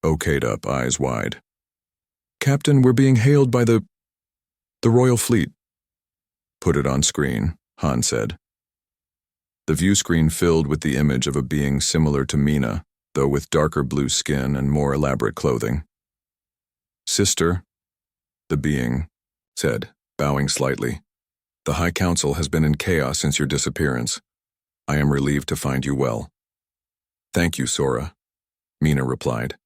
okayed up, eyes wide. "Captain, we're being hailed by the Royal Fleet." "Put it on screen," Han said. The view screen filled with the image of a being similar to Mina, though with darker blue skin and more elaborate clothing. "Sister," the being said, bowing slightly, "the High Council has been in chaos since your disappearance. I am relieved to find you well." "Thank you, Sora," Mina replied.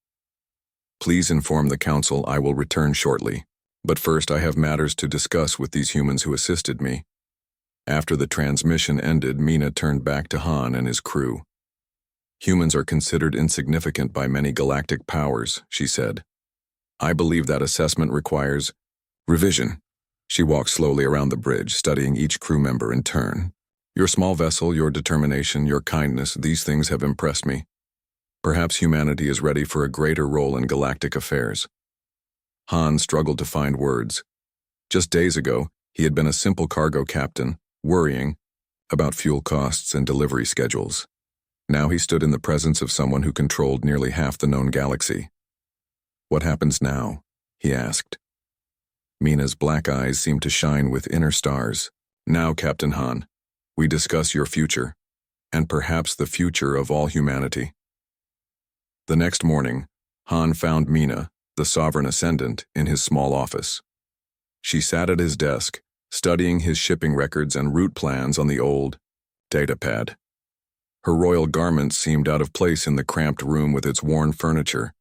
"Please inform the Council I will return shortly, but first I have matters to discuss with these humans who assisted me." After the transmission ended, Mina turned back to Han and his crew. "Humans are considered insignificant by many galactic powers," she said. "I believe that assessment requires revision." She walked slowly around the bridge, studying each crew member in turn. "Your small vessel, your determination, your kindness, these things have impressed me. Perhaps humanity is ready for a greater role in galactic affairs." Han struggled to find words. Just days ago, he had been a simple cargo captain, worrying about fuel costs and delivery schedules. Now he stood in the presence of someone who controlled nearly half the known galaxy. "What happens now?" he asked. Mina's black eyes seemed to shine with inner stars. "Now, Captain Han, we discuss your future, and perhaps the future of all humanity." The next morning, Han found Mina, the Sovereign Ascendant, in his small office. She sat at his desk, studying his shipping records and route plans on the old datapad. Her royal garments seemed out of place in the cramped room with its worn furniture.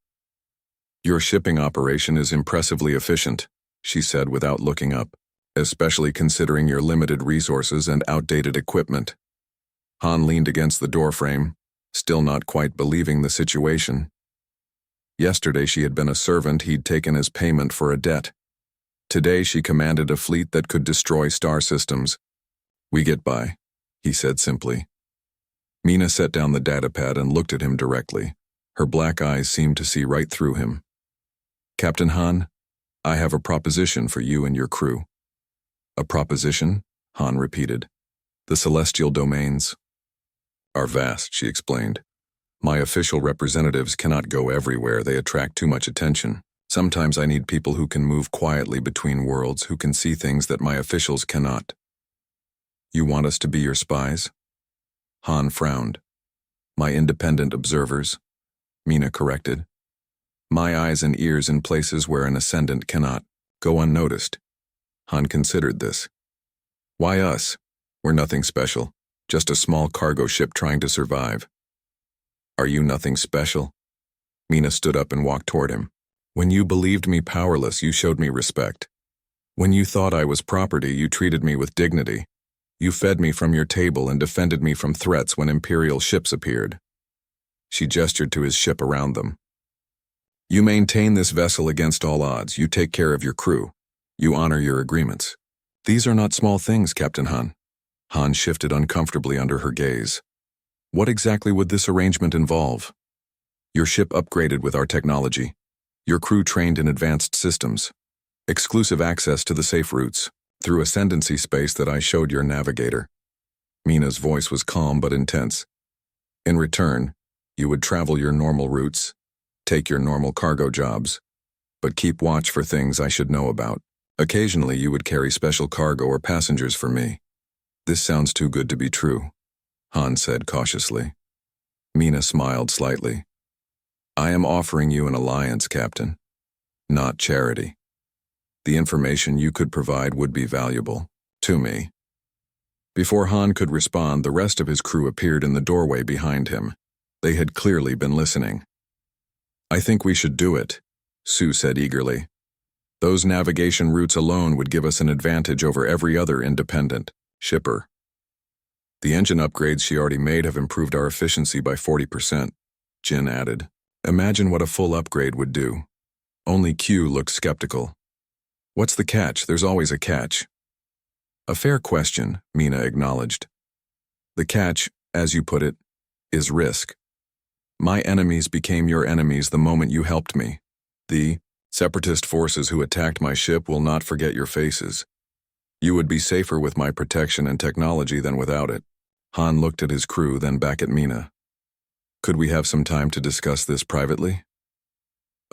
"Your shipping operation is impressively efficient," she said without looking up, "especially considering your limited resources and outdated equipment." Han leaned against the doorframe, still not quite believing the situation. Yesterday she had been a servant he'd taken as payment for a debt. Today she commanded a fleet that could destroy star systems. "We get by," he said simply. Mina set down the datapad and looked at him directly. Her black eyes seemed to see right through him. "Captain Han, I have a proposition for you and your crew." "A proposition?" Han repeated. "The celestial domains are vast," she explained. "My official representatives cannot go everywhere. They attract too much attention. Sometimes I need people who can move quietly between worlds, who can see things that my officials cannot." "You want us to be your spies?" Han frowned. "My independent observers," Mina corrected. "My eyes and ears in places where an ascendant cannot go unnoticed." Han considered this. "Why us? We're nothing special, just a small cargo ship trying to survive." "Are you nothing special?" Mina stood up and walked toward him. "When you believed me powerless, you showed me respect. When you thought I was property, you treated me with dignity. You fed me from your table and defended me from threats when Imperial ships appeared." She gestured to his ship around them. "You maintain this vessel against all odds. You take care of your crew. You honor your agreements. These are not small things, Captain Han." Han shifted uncomfortably under her gaze. "What exactly would this arrangement involve?" "Your ship upgraded with our technology. Your crew trained in advanced systems. Exclusive access to the safe routes, through ascendancy space that I showed your navigator." Mina's voice was calm but intense. "In return, you would travel your normal routes, take your normal cargo jobs, but keep watch for things I should know about. Occasionally you would carry special cargo or passengers for me." "This sounds too good to be true," Han said cautiously. Mina smiled slightly. "I am offering you an alliance, Captain, not charity. The information you could provide would be valuable to me." Before Han could respond, the rest of his crew appeared in the doorway behind him. They had clearly been listening. "I think we should do it," Sue said eagerly. "Those navigation routes alone would give us an advantage over every other independent shipper. The engine upgrades she already made have improved our efficiency by 40%, Jin added. "Imagine what a full upgrade would do." Only Q looked skeptical. "What's the catch? There's always a catch." "A fair question," Mina acknowledged. "The catch, as you put it, is risk. My enemies became your enemies the moment you helped me. The separatist forces who attacked my ship will not forget your faces. You would be safer with my protection and technology than without it." Han looked at his crew, then back at Mina. "Could we have some time to discuss this privately?"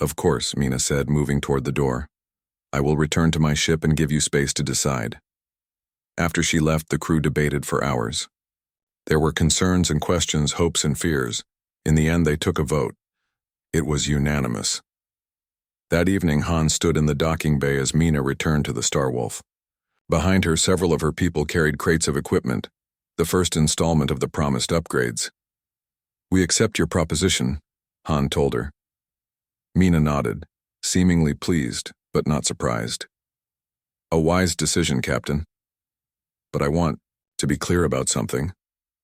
Of course, Mina said, moving toward the door. I will return to my ship and give you space to decide. After she left, the crew debated for hours. There were concerns and questions, hopes and fears. In the end, they took a vote. It was unanimous. That evening, Han stood in the docking bay as Mina returned to the Starwolf. Behind her, several of her people carried crates of equipment, the first installment of the promised upgrades. We accept your proposition, Han told her. Mina nodded, seemingly pleased, but not surprised. A wise decision, Captain. But I want to be clear about something,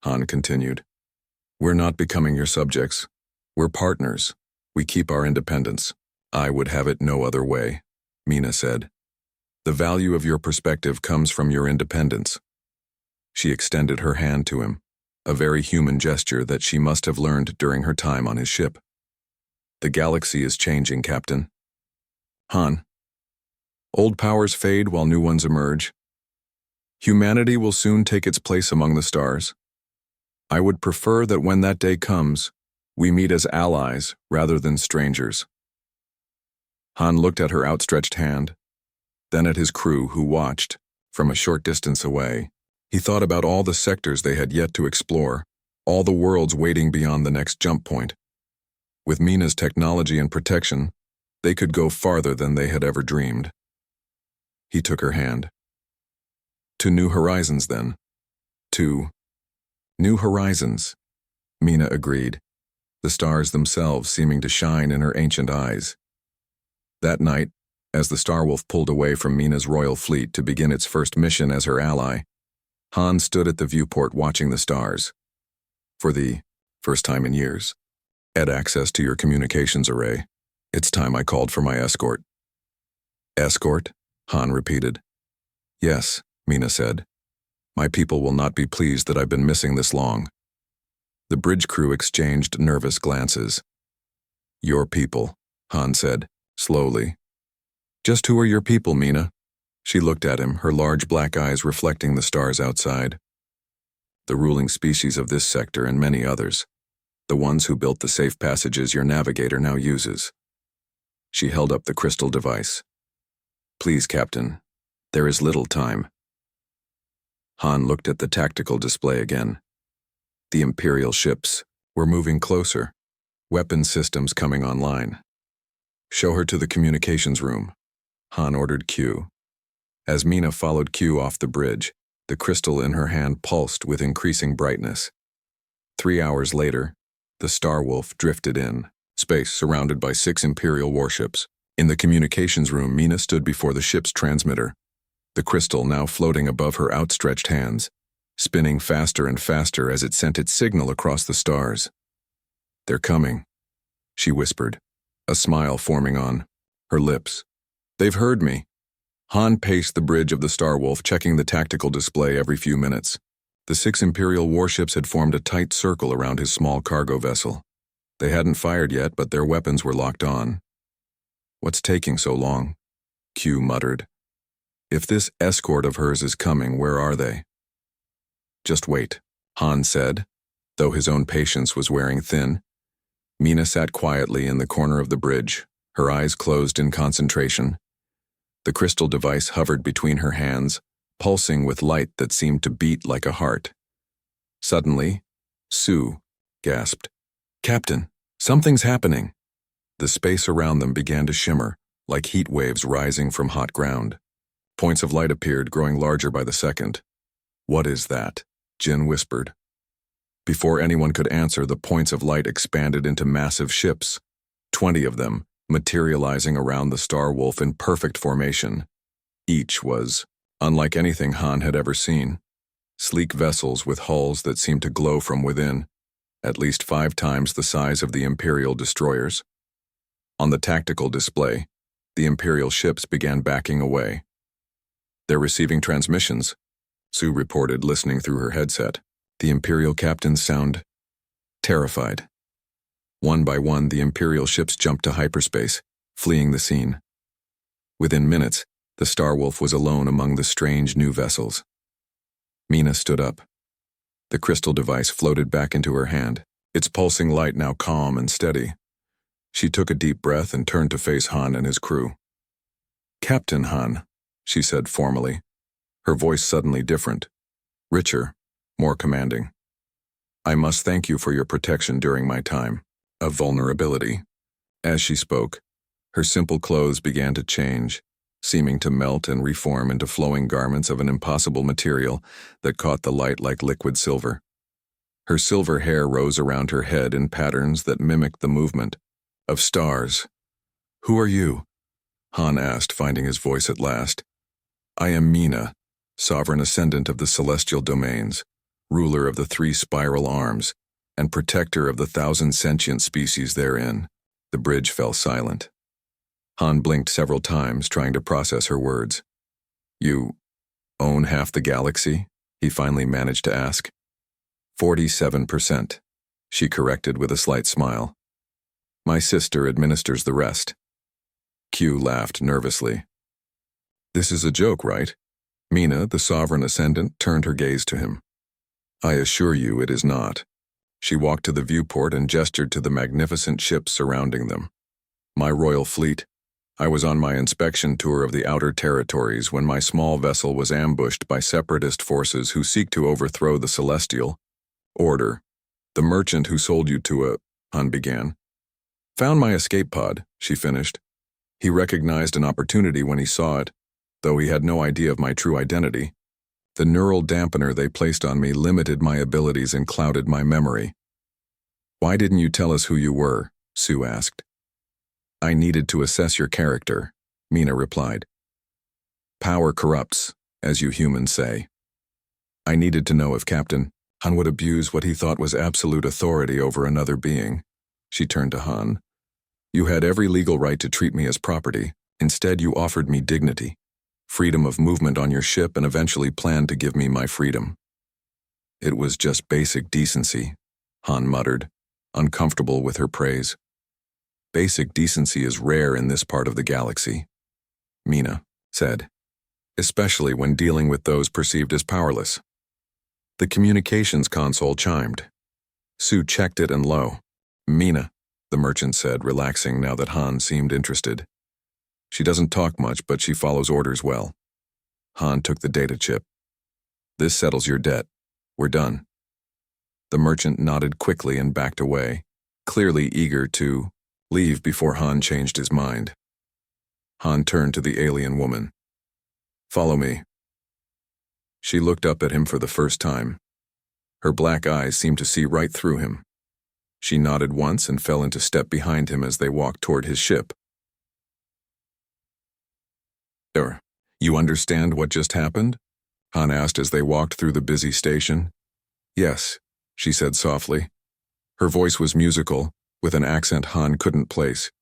Han continued. We're not becoming your subjects. We're partners. We keep our independence. I would have it no other way, Mina said. The value of your perspective comes from your independence. She extended her hand to him, a very human gesture that she must have learned during her time on his ship. The galaxy is changing, Captain. Han. Old powers fade while new ones emerge. Humanity will soon take its place among the stars. I would prefer that when that day comes, we meet as allies rather than strangers. Han looked at her outstretched hand, then at his crew who watched from a short distance away. He thought about all the sectors they had yet to explore, all the worlds waiting beyond the next jump point. With Mina's technology and protection, they could go farther than they had ever dreamed. He took her hand. To new horizons, then. To new horizons, Mina agreed, the stars themselves seeming to shine in her ancient eyes. That night, as the Starwolf pulled away from Mina's royal fleet to begin its first mission as her ally, Han stood at the viewport watching the stars. For the first time in years, had access to your communications array. It's time I called for my escort. Escort? Han repeated. Yes, Mina said. My people will not be pleased that I've been missing this long. The bridge crew exchanged nervous glances. Your people, Han said, slowly. Just who are your people, Mina? She looked at him, her large black eyes reflecting the stars outside. The ruling species of this sector and many others. The ones who built the safe passages your navigator now uses. She held up the crystal device. Please, Captain, there is little time. Han looked at the tactical display again. The Imperial ships were moving closer, weapon systems coming online. Show her to the communications room, Han ordered Q. As Mina followed Q off the bridge, the crystal in her hand pulsed with increasing brightness. 3 hours later, the Starwolf drifted in, space surrounded by 6 Imperial warships. In the communications room, Mina stood before the ship's transmitter, the crystal now floating above her outstretched hands, spinning faster and faster as it sent its signal across the stars. They're coming, she whispered, a smile forming on her lips. They've heard me. Han paced the bridge of the Starwolf, checking the tactical display every few minutes. The 6 Imperial warships had formed a tight circle around his small cargo vessel. They hadn't fired yet, but their weapons were locked on. What's taking so long? Q muttered. If this escort of hers is coming, where are they? Just wait, Han said, though his own patience was wearing thin. Mina sat quietly in the corner of the bridge, her eyes closed in concentration. The crystal device hovered between her hands, pulsing with light that seemed to beat like a heart. Suddenly, Sue gasped. Captain, something's happening. The space around them began to shimmer, like heat waves rising from hot ground. Points of light appeared, growing larger by the second. What is that? Jin whispered. Before anyone could answer, the points of light expanded into massive ships, 20 of them, materializing around the Starwolf in perfect formation. Each was unlike anything Han had ever seen. Sleek vessels with hulls that seemed to glow from within, at least 5 times the size of the Imperial destroyers. On the tactical display, the Imperial ships began backing away. They're receiving transmissions, Sue reported, listening through her headset. The Imperial captains sound terrified. One by one, the Imperial ships jumped to hyperspace, fleeing the scene. Within minutes, the Starwolf was alone among the strange new vessels. Mina stood up. The crystal device floated back into her hand, its pulsing light now calm and steady. She took a deep breath and turned to face Han and his crew. "Captain Han," she said formally, her voice suddenly different, richer, more commanding. "I must thank you for your protection during my time of vulnerability." As she spoke, her simple clothes began to change, seeming to melt and reform into flowing garments of an impossible material that caught the light like liquid silver. Her silver hair rose around her head in patterns that mimicked the movement of stars. "Who are you?" Han asked, finding his voice at last. "I am Mina, sovereign ascendant of the celestial domains, ruler of the 3 spiral arms, and protector of the 1,000 sentient species therein." The bridge fell silent. Han blinked several times, trying to process her words. "You own half the galaxy?" he finally managed to ask. 47%, she corrected with a slight smile. "My sister administers the rest." Q laughed nervously. "This is a joke, right?" Mina, the sovereign ascendant, turned her gaze to him. "I assure you it is not." She walked to the viewport and gestured to the magnificent ships surrounding them. "My royal fleet. I was on my inspection tour of the outer territories when my small vessel was ambushed by separatist forces who seek to overthrow the celestial order. The merchant who sold you to a," Han began. "Found my escape pod," she finished. "He recognized an opportunity when he saw it, though he had no idea of my true identity. The neural dampener they placed on me limited my abilities and clouded my memory." "Why didn't you tell us who you were?" Sue asked. "I needed to assess your character," Mina replied. "Power corrupts, as you humans say. I needed to know if Captain Han would abuse what he thought was absolute authority over another being." She turned to Han. "You had every legal right to treat me as property. Instead, you offered me dignity, freedom of movement on your ship, and eventually planned to give me my freedom." "It was just basic decency," Han muttered, uncomfortable with her praise. "Basic decency is rare in this part of the galaxy," Mina said, "especially when dealing with those perceived as powerless." The communications console chimed. Sue checked it and lo. "Mina," the merchant said, relaxing now that Han seemed interested. "She doesn't talk much, but she follows orders well." Han took the data chip. "This settles your debt. We're done." The merchant nodded quickly and backed away, clearly eager to leave before Han changed his mind. Han turned to the alien woman. "Follow me." She looked up at him for the first time. Her black eyes seemed to see right through him. She nodded once and fell into step behind him as they walked toward his ship. "You understand what just happened?" Han asked as they walked through the busy station. "Yes," she said softly. Her voice was musical, with an accent Han couldn't place.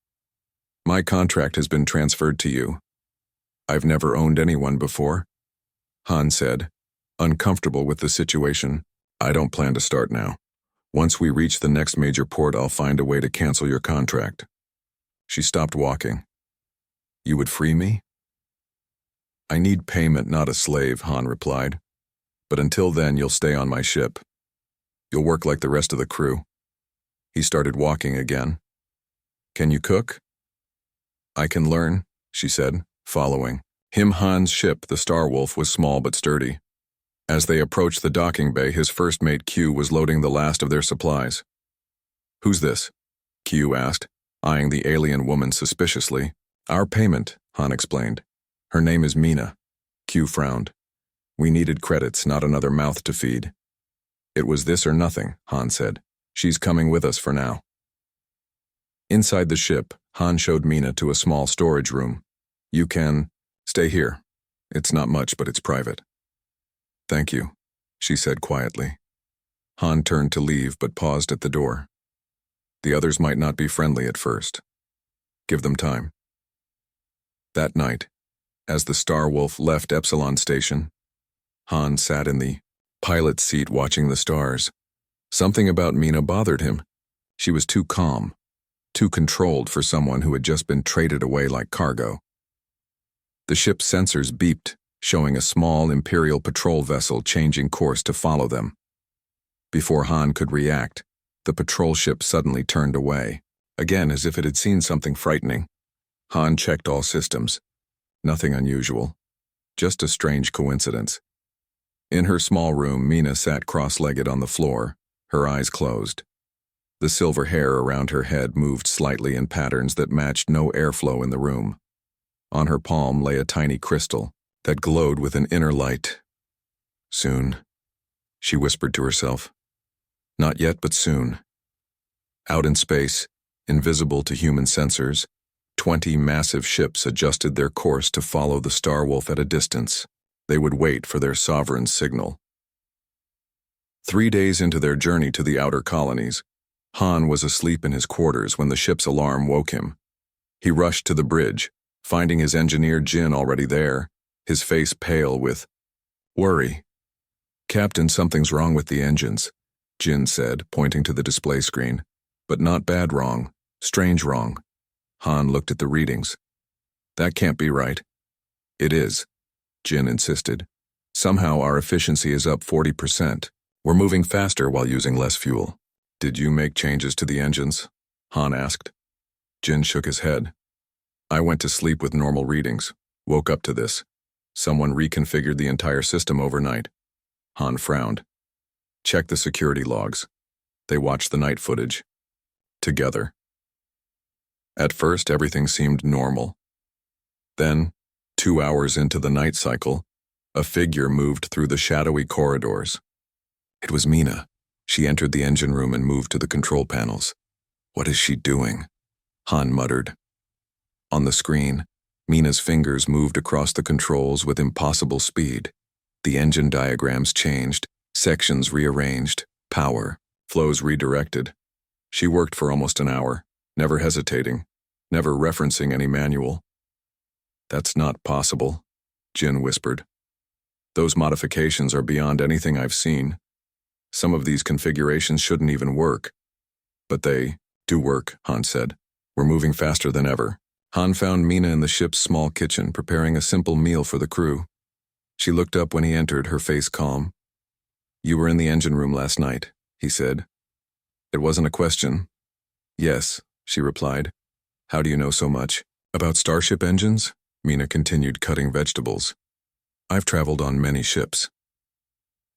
"My contract has been transferred to you." "I've never owned anyone before," Han said, uncomfortable with the situation. "I don't plan to start now. Once we reach the next major port, I'll find a way to cancel your contract." She stopped walking. "You would free me?" "I need payment, not a slave," Han replied. "But until then, you'll stay on my ship. You'll work like the rest of the crew." He started walking again. "Can you cook?" "I can learn," she said, following him. Han's ship, the Starwolf, was small but sturdy. As they approached the docking bay, his first mate Q was loading the last of their supplies. "Who's this?" Q asked, eyeing the alien woman suspiciously. "Our payment," Han explained. "Her name is Mina." Q frowned. "We needed credits, not another mouth to feed." "It was this or nothing," Han said. "She's coming with us for now." Inside the ship, Han showed Mina to a small storage room. "You can stay here. It's not much, but it's private." "Thank you," she said quietly. Han turned to leave but paused at the door. The others might not be friendly at first. Give them time. That night, as the Starwolf left Epsilon Station, Han sat in the pilot's seat watching the stars. Something about Mina bothered him. She was too calm, too controlled for someone who had just been traded away like cargo. The ship's sensors beeped, showing a small Imperial patrol vessel changing course to follow them. Before Han could react, the patrol ship suddenly turned away. again as if it had seen something frightening. Han checked all systems. Nothing unusual. Just a strange coincidence. In her small room, Mina sat cross-legged on the floor, her eyes closed. The silver hair around her head moved slightly in patterns that matched no airflow in the room. On her palm lay a tiny crystal that glowed with an inner light. Soon, she whispered to herself. Not yet, but soon. Out in space, invisible to human sensors, 20 massive ships adjusted their course to follow the Starwolf at a distance. They would wait for their sovereign's signal. 3 days into their journey to the outer colonies, Han was asleep in his quarters when the ship's alarm woke him. He rushed to the bridge, finding his engineer Jin already there, his face pale with worry. "Captain, something's wrong with the engines," Jin said, pointing to the display screen. "But not bad wrong, strange wrong." Han looked at the readings. "That can't be right." "It is," Jin insisted. "Somehow our efficiency is up 40%. We're moving faster while using less fuel." "Did you make changes to the engines?" Han asked. Jin shook his head. "I went to sleep with normal readings, woke up to this. Someone reconfigured the entire system overnight." Han frowned. "Check the security logs." They watched the night footage. Together. At first, everything seemed normal. Then, 2 hours into the night cycle, a figure moved through the shadowy corridors. It was Mina. She entered the engine room and moved to the control panels. "What is she doing?" Han muttered. On the screen, Mina's fingers moved across the controls with impossible speed. The engine diagrams changed, sections rearranged, power, flows redirected. She worked for almost an hour, never hesitating, never referencing any manual. "That's not possible," Jin whispered. "Those modifications are beyond anything I've seen. Some of these configurations shouldn't even work." "But they do work," Han said. "We're moving faster than ever." Han found Mina in the ship's small kitchen, preparing a simple meal for the crew. She looked up when he entered, her face calm. "You were in the engine room last night," he said. "It wasn't a question." "Yes," she replied. "How do you know so much?" "About starship engines?" Mina continued cutting vegetables. "I've traveled on many ships."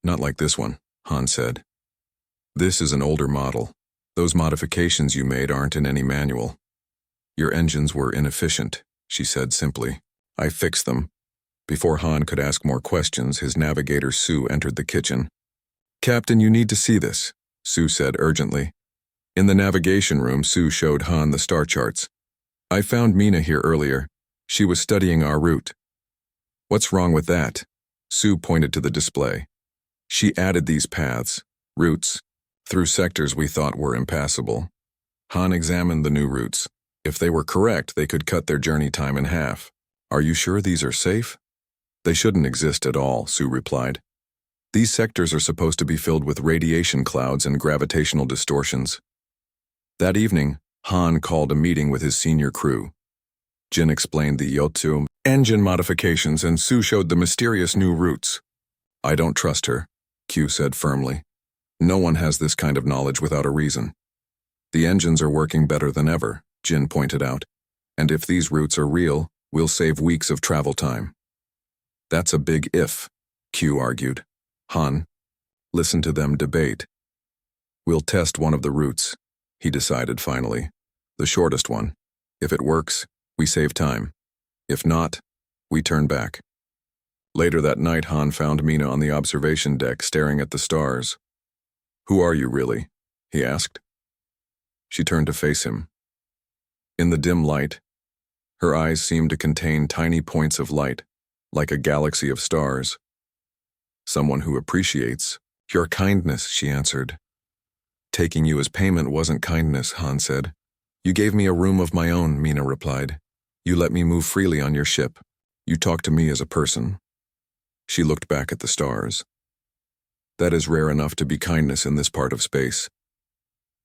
"Not like this one," Han said. "This is an older model. Those modifications you made aren't in any manual." "Your engines were inefficient," she said simply. "I fixed them." Before Han could ask more questions, his navigator Sue entered the kitchen. "Captain, you need to see this," Sue said urgently. In the navigation room, Sue showed Han the star charts. "I found Mina here earlier. She was studying our route." "What's wrong with that?" Sue pointed to the display. "She added these paths, routes, through sectors we thought were impassable." Han examined the new routes. If they were correct, they could cut their journey time in half. "Are you sure these are safe?" "They shouldn't exist at all," Sue replied. "These sectors are supposed to be filled with radiation clouds and gravitational distortions." That evening, Han called a meeting with his senior crew. Jin explained the Yotsu engine modifications and Sue showed the mysterious new routes. "I don't trust her," Q said firmly. "No one has this kind of knowledge without a reason." "The engines are working better than ever," Jin pointed out. "And if these routes are real, we'll save weeks of travel time." "That's a big if," Q argued. "Han, listen to them debate." "We'll test one of the routes," he decided finally. "The shortest one. If it works, we save time. If not, we turn back." Later that night, Han found Mina on the observation deck staring at the stars. "Who are you really?" he asked. She turned to face him. In the dim light, her eyes seemed to contain tiny points of light, like a galaxy of stars. "Someone who appreciates your kindness," she answered. "Taking you as payment wasn't kindness," Han said. "You gave me a room of my own," Mina replied. "You let me move freely on your ship. You talked to me as a person." She looked back at the stars. "That is rare enough to be kindness in this part of space."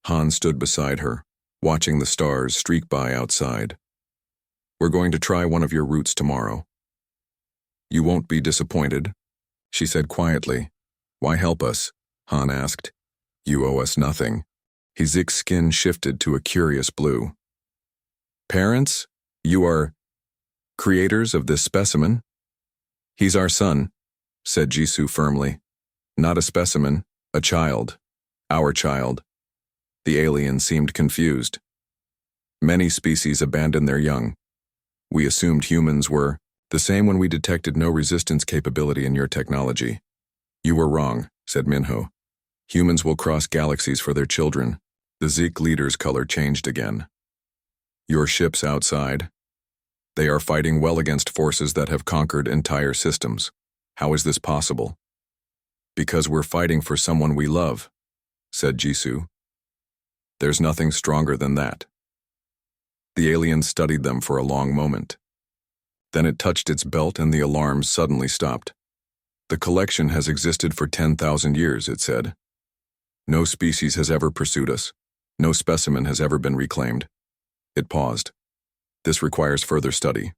Han stood beside her, watching the stars streak by outside. "We're going to try one of your routes tomorrow." "You won't be disappointed," she said quietly. "Why help us?" Han asked. "You owe us nothing." His thick skin shifted to a curious blue. Parents, you are creators of this specimen? He's our son, said Jisoo firmly. Not a specimen, a child. Our child. The alien seemed confused. Many species abandon their young. We assumed humans were the same when we detected no resistance capability in your technology. You were wrong, said Minho. Humans will cross galaxies for their children. The Zeke leader's color changed again. Your ships outside. They are fighting well against forces that have conquered entire systems. How is this possible? Because we're fighting for someone we love, said Jisoo. There's nothing stronger than that. The alien studied them for a long moment. Then it touched its belt and the alarms suddenly stopped. The collection has existed for 10,000 years, it said. No species has ever pursued us. No specimen has ever been reclaimed. It paused. This requires further study.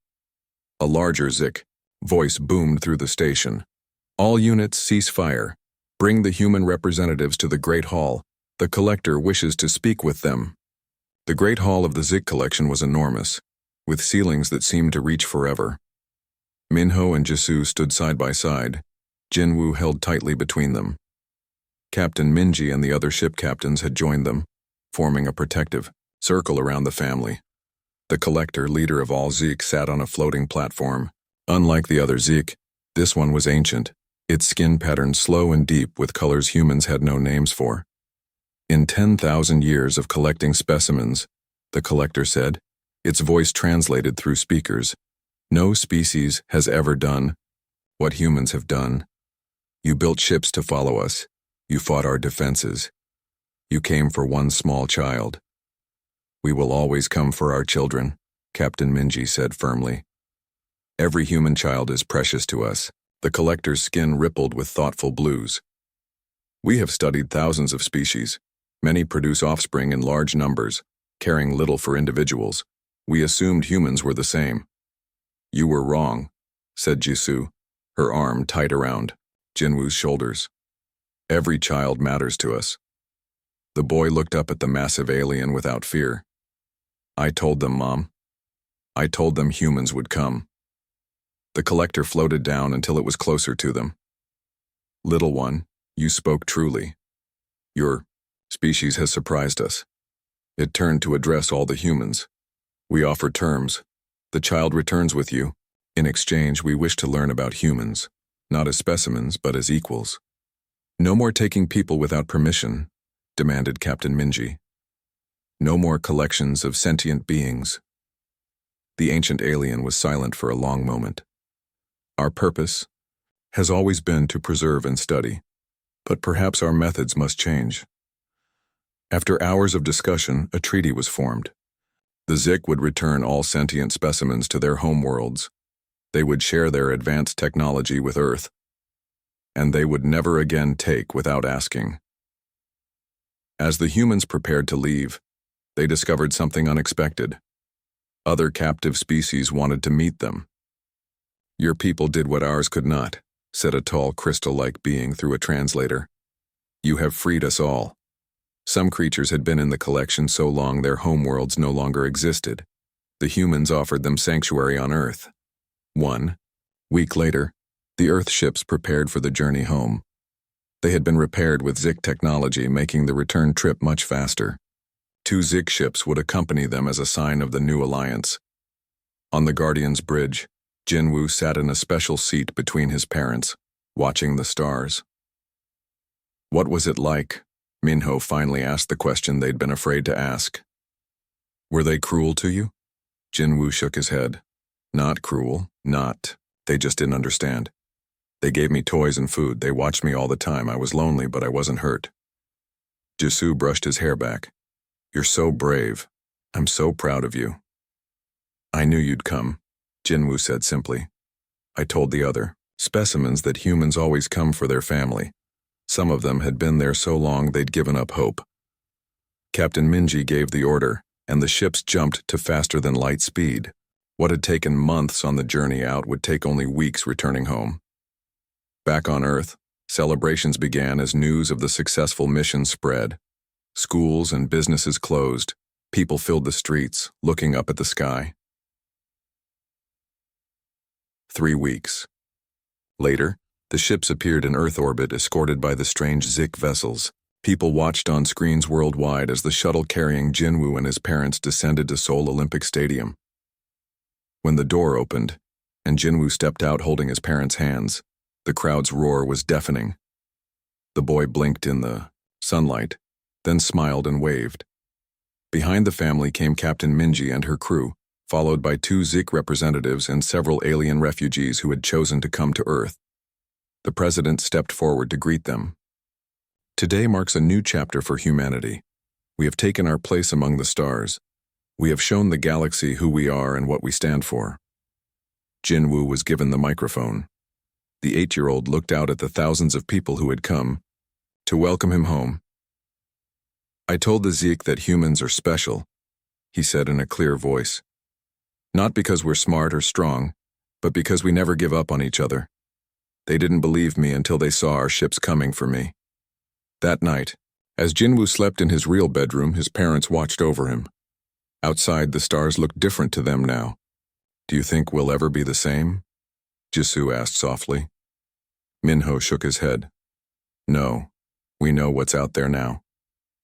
A larger Zik voice boomed through the station. All units cease fire. Bring the human representatives to the Great Hall. The collector wishes to speak with them. The Great Hall of the Zik collection was enormous, with ceilings that seemed to reach forever. Minho and Jisoo stood side by side. Jinwoo held tightly between them. Captain Minji and the other ship captains had joined them, forming a protective circle around the family. The collector, leader of all Zeke, sat on a floating platform. Unlike the other Zeke, this one was ancient, its skin pattern slow and deep with colors humans had no names for. In 10,000 years of collecting specimens, the collector said, its voice translated through speakers, no species has ever done what humans have done. You built ships to follow us. You fought our defenses. You came for one small child. We will always come for our children, Captain Minji said firmly. Every human child is precious to us. The collector's skin rippled with thoughtful blues. We have studied thousands of species. Many produce offspring in large numbers, caring little for individuals. We assumed humans were the same. You were wrong, said Jisoo, her arm tight around Jinwoo's shoulders. Every child matters to us. The boy looked up at the massive alien without fear. I told them, Mom. I told them humans would come. The collector floated down until it was closer to them. Little one, you spoke truly. Your species has surprised us. It turned to address all the humans. We offer terms. The child returns with you. In exchange, we wish to learn about humans, not as specimens, but as equals. No more taking people without permission, demanded Captain Minji. No more collections of sentient beings. The ancient alien was silent for a long moment. Our purpose has always been to preserve and study, but perhaps our methods must change. After hours of discussion, a treaty was formed. The Zik would return all sentient specimens to their homeworlds. They would share their advanced technology with Earth, and they would never again take without asking. As the humans prepared to leave, they discovered something unexpected. Other captive species wanted to meet them. Your people did what ours could not, said a tall crystal-like being through a translator. You have freed us all. Some creatures had been in the collection so long their homeworlds no longer existed. The humans offered them sanctuary on Earth. 1 week later, the Earth ships prepared for the journey home. They had been repaired with Zik technology, making the return trip much faster. 2 Zik ships would accompany them as a sign of the new alliance. On the Guardian's bridge, Jinwoo sat in a special seat between his parents, watching the stars. What was it like? Minho finally asked the question they'd been afraid to ask. Were they cruel to you? Jinwoo shook his head. Not cruel, not. They just didn't understand. They gave me toys and food. They watched me all the time. I was lonely, but I wasn't hurt. Jisoo brushed his hair back. You're so brave. I'm so proud of you. I knew you'd come, Jinwoo said simply. I told the other specimens that humans always come for their family. Some of them had been there so long they'd given up hope. Captain Minji gave the order, and the ships jumped to faster than light speed. What had taken months on the journey out would take only weeks returning home. Back on Earth, celebrations began as news of the successful mission spread. Schools and businesses closed. People filled the streets, looking up at the sky. 3 weeks. Later, the ships appeared in Earth orbit escorted by the strange Zik vessels. People watched on screens worldwide as the shuttle carrying Jinwoo and his parents descended to Seoul Olympic Stadium. When the door opened, and Jinwoo stepped out holding his parents' hands, the crowd's roar was deafening. The boy blinked in the sunlight, then smiled and waved. Behind the family came Captain Minji and her crew, followed by 2 Zik representatives and several alien refugees who had chosen to come to Earth. The president stepped forward to greet them. Today marks a new chapter for humanity. We have taken our place among the stars. We have shown the galaxy who we are and what we stand for. Jinwoo was given the microphone. The 8-year-old looked out at the thousands of people who had come to welcome him home. I told the Zik that humans are special, he said in a clear voice. Not because we're smart or strong, but because we never give up on each other. They didn't believe me until they saw our ships coming for me. That night, as Jinwoo slept in his real bedroom, his parents watched over him. Outside, the stars looked different to them now. Do you think we'll ever be the same? Jisoo asked softly. Minho shook his head. No, we know what's out there now.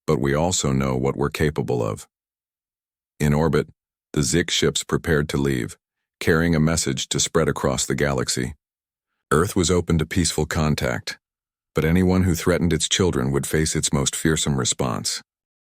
But we also know what we're capable of. In orbit, the Zik ships prepared to leave, carrying a message to spread across the galaxy. Earth was open to peaceful contact, but anyone who threatened its children would face its most fearsome response.